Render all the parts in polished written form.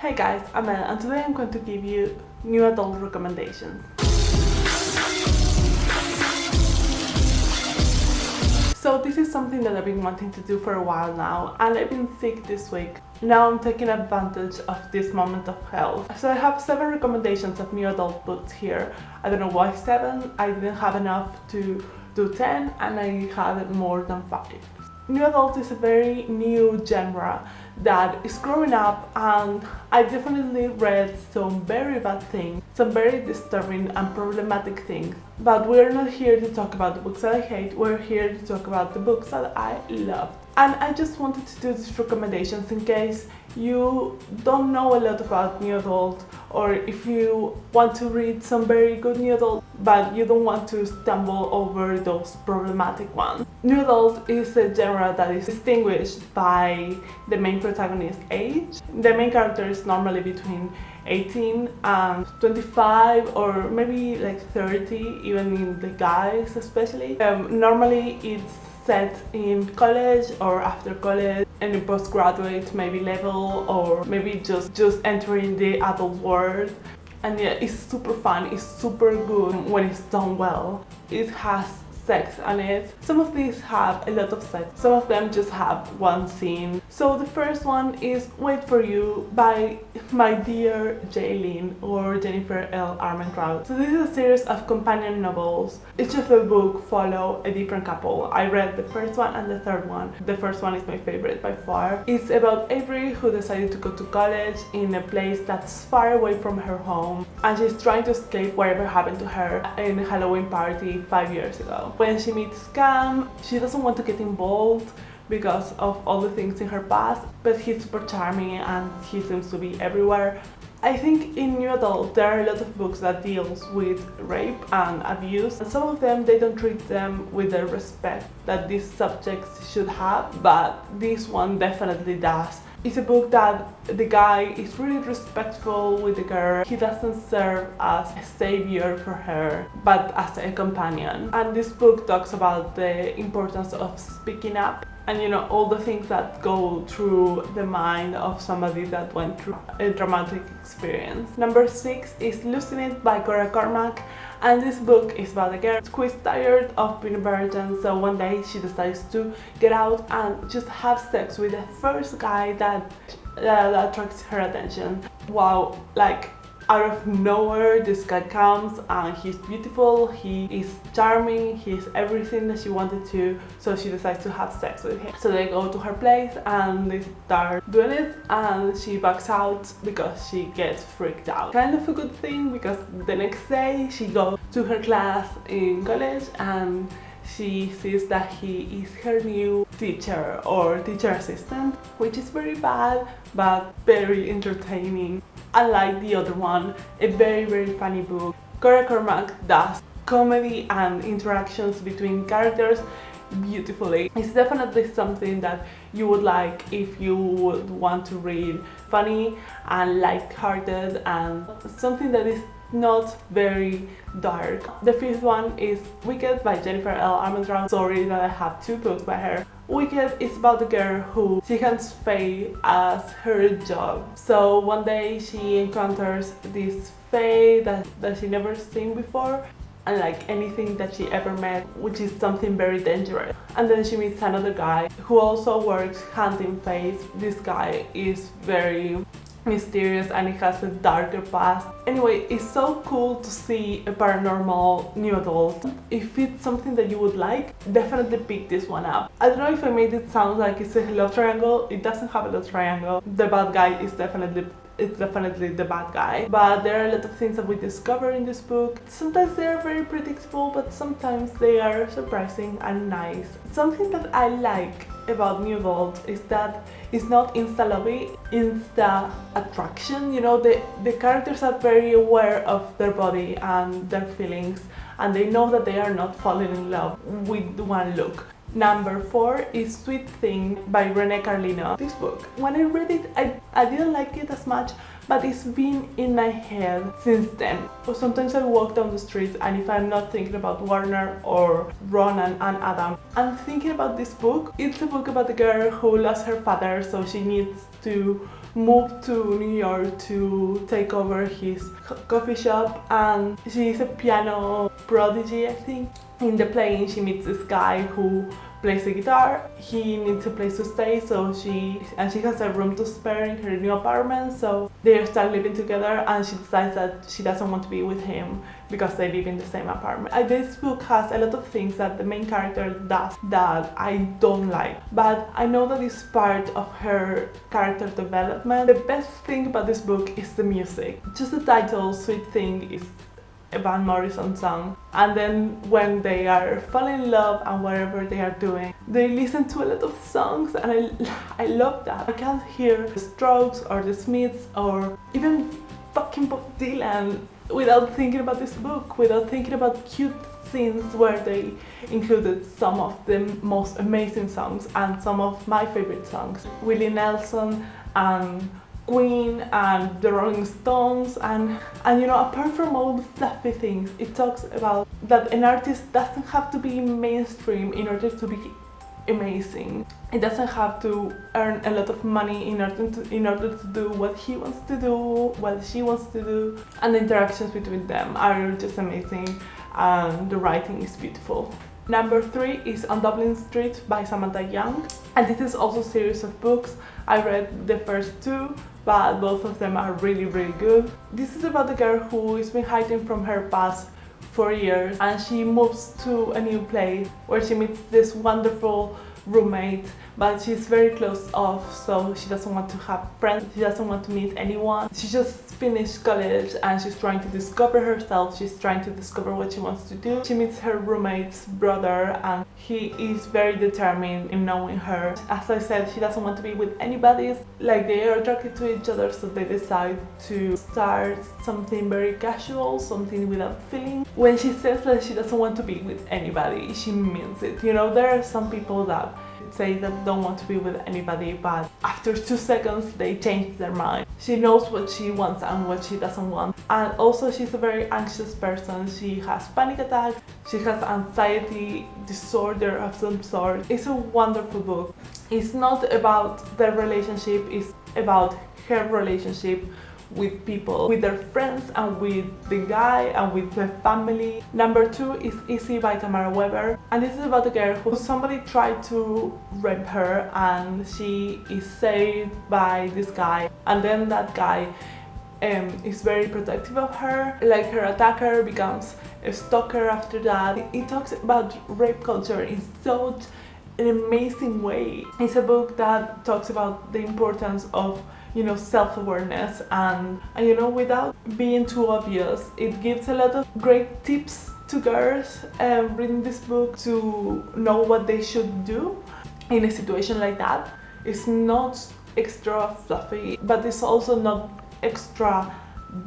Hey guys, I'm Ella and today I'm going to give you new adult recommendations. So this is something that I've been wanting to do for a while now, and I've been sick this week. Now I'm taking advantage of this moment of health. So I have 7 recommendations of new adult books here. I don't know why 7, I didn't have enough to do 10 and I had more than 5. New adult is a very new genre that is growing up, and I definitely read some very bad things, some very disturbing and problematic things. But we're not here to talk about the books that I hate, we're here to talk about the books that I love. And I just wanted to do these recommendations in case you don't know a lot about new adult, or if you want to read some very good new adult but you don't want to stumble over those problematic ones. New adult is a genre that is distinguished by the main protagonist's age. The main character is normally between 18 and 25 or maybe like 30, even in the guys especially. Normally it's set in college or after college, and in postgraduate maybe level, or maybe just entering the adult world. And yeah, it's super fun, it's super good when it's done well. It has sex on it. Some of these have a lot of sex, some of them just have one scene. So the first one is Wait For You by my dear Jaylene, or Jennifer L. Armentrout. So this is a series of companion novels. Each of the book follow a different couple. I read the first one and the third one. The first one is my favorite by far. It's about Avery, who decided to go to college in a place that's far away from her home, and she's trying to escape whatever happened to her in a Halloween party 5 years ago. When she meets Cam, she doesn't want to get involved because of all the things in her past, but he's super charming and he seems to be everywhere. I think in new adult there are a lot of books that deals with rape and abuse, and some of them they don't treat them with the respect that these subjects should have, but this one definitely does. It's a book that the guy is really respectful with the girl. He doesn't serve as a savior for her, but as a companion. And this book talks about the importance of speaking up, and you know, all the things that go through the mind of somebody that went through a dramatic experience. Number 6 is Losing It by My Carmack, and this book is about a girl who is tired of being a virgin, so one day she decides to get out and just have sex with the first guy that attracts her attention. Wow, like out of nowhere this guy comes and he's beautiful, he is charming, he's everything that she wanted to, so she decides to have sex with him. So they go to her place and they start doing it, and she backs out because she gets freaked out. Kind of a good thing, because the next day she goes to her class in college and she sees that he is her new teacher or teacher assistant, which is very bad but very entertaining. Unlike the other one, a very funny book. My Carmack does comedy and interactions between characters beautifully. It's definitely something that you would like if you would want to read funny and light-hearted, and something that is not very dark. The 5th one is Wicked by Jennifer L. Armentrout. Sorry that I have 2 books by her. Wicked is about a girl who she has fae as her job. So one day she encounters this fae that she never seen before, unlike anything that she ever met, which is something very dangerous. And then she meets another guy who also works hunting fae. This guy is very mysterious and it has a darker past. Anyway, it's so cool to see a paranormal new adult. If it's something that you would like, definitely pick this one up. I don't know if I made it sound like it's a love triangle. It doesn't have a love triangle. The bad guy is definitely the bad guy, but there are a lot of things that we discover in this book. Sometimes they are very predictable, but sometimes they are surprising and nice. Something that I like about new adult is that it's not insta lovey, insta attraction. You know, the characters are very aware of their body and their feelings, and they know that they are not falling in love with one look. Number 4 is Sweet Thing by Renee Carlino. This book, when I read it, I didn't like it as much, but it's been in my head since then. Sometimes I walk down the street, and if I'm not thinking about Warner or Ronan and Adam, I'm thinking about this book. It's a book about a girl who lost her father, so she needs to moved to New York to take over his coffee shop, and she's a piano prodigy, I think. In the plane, she meets this guy who plays the guitar. He needs a place to stay, so she has a room to spare in her new apartment, so they start living together, and she decides that she doesn't want to be with him because they live in the same apartment. This book has a lot of things that the main character does that I don't like, but I know that it's part of her character development. The best thing about this book is the music. Just the title, Sweet Thing, is a Van Morrison song, and then when they are falling in love and whatever they are doing, they listen to a lot of songs, and I love that. I can't hear the Strokes or the Smiths or even fucking Bob Dylan without thinking about this book, without thinking about cute scenes where they included some of the most amazing songs and some of my favorite songs. Willie Nelson and Queen and the Rolling Stones, and you know, apart from all the fluffy things, it talks about that an artist doesn't have to be mainstream in order to be amazing. It doesn't have to earn a lot of money in order to do what he wants to do, what she wants to do, and the interactions between them are just amazing, and the writing is beautiful. Number 3 is Underlain Street by Samantha Young, and this is also a series of books. I read the first 2, but both of them are really good. This is about a girl who has been hiding from her past for years, and she moves to a new place where she meets this wonderful roommate, but she's very closed off, so she doesn't want to have friends, she doesn't want to meet anyone. She just finished college and she's trying to discover herself, she's trying to discover what she wants to do. She meets her roommate's brother, and he is very determined in knowing her. As I said, she doesn't want to be with anybody, like they are attracted to each other, so they decide to start something very casual, something without feeling. When she says that she doesn't want to be with anybody, she means it. You know, there are some people that say that don't want to be with anybody, but after 2 seconds they change their mind. She knows what she wants and what she doesn't want. And also, she's a very anxious person. She has panic attacks, she has anxiety disorder of some sort. It's a wonderful book. It's not about their relationship, it's about her relationship with people, with their friends and with the guy and with the family. Number 2 is Easy by Tamara Weber, and this is about a girl who somebody tried to rape her, and she is saved by this guy, and then that guy is very protective of her. Like, her attacker becomes a stalker after that. It talks about rape culture in such an amazing way. It's a book that talks about the importance of, you know, self-awareness, and you know, without being too obvious. It gives a lot of great tips to girls reading this book to know what they should do in a situation like that. It's not extra fluffy, but it's also not extra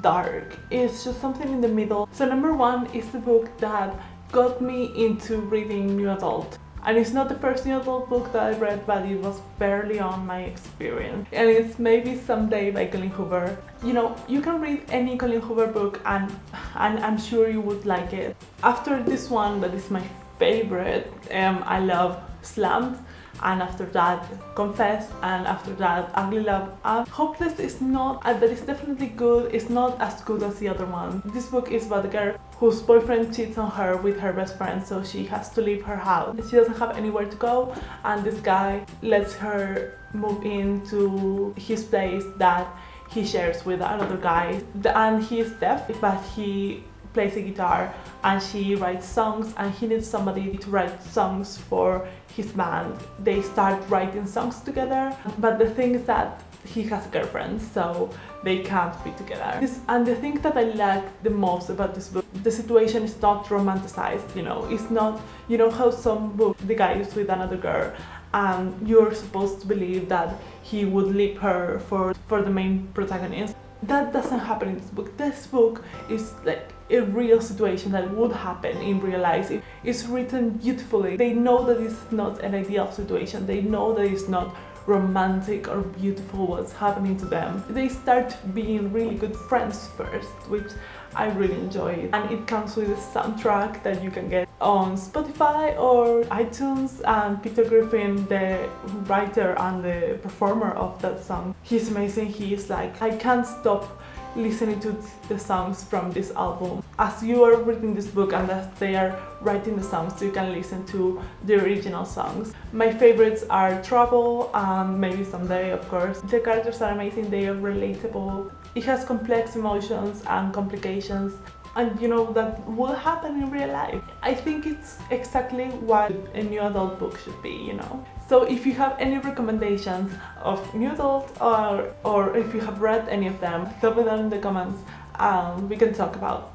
dark. It's just something in the middle. So number 1 is the book that got me into reading new adult. And it's not the first new adult book that I read, but it was fairly on my experience. And it's Maybe Someday by Colleen Hoover. You know, you can read any Colleen Hoover book and I'm sure you would like it. After this one, that is my favorite, I love Slammed, and after that Confess, and after that Ugly Love. Hopeless is not, but it's definitely good. It's not as good as the other one. This book is about a girl whose boyfriend cheats on her with her best friend, so she has to leave her house. She doesn't have anywhere to go, and this guy lets her move into his place that he shares with another guy. And he is deaf, but he plays a guitar and she writes songs, and he needs somebody to write songs for his band. They start writing songs together, but the thing is that he has a girlfriend, so they can't be together. And the thing that I like the most about this book, the situation is not romanticized, you know. It's not, you know how some books the guy is with another girl and you're supposed to believe that he would leave her for the main protagonist. That doesn't happen in this book. This book is like a real situation that would happen in real life. It's written beautifully. They know that it's not an ideal situation. They know that it's not romantic or beautiful what's happening to them. They start being really good friends first, which I really enjoy. And it comes with a soundtrack that you can get on Spotify or iTunes, and Peter Griffin, the writer and the performer of that song, he's amazing. He is like, I can't stop listening to the songs from this album. As you are reading this book and as they are writing the songs, you can listen to the original songs. My favorites are Trouble and Maybe Someday, of course. The characters are amazing, they are relatable. It has complex emotions and complications, and you know that will happen in real life. I think it's exactly what a new adult book should be, you know. So if you have any recommendations of new adult, or if you have read any of them, tell me down in the comments and we can talk about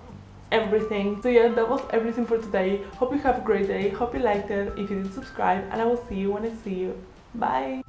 everything. So yeah, that was everything for today. Hope you have a great day, hope you liked it. If you did, subscribe, and I will see you when I see you. Bye!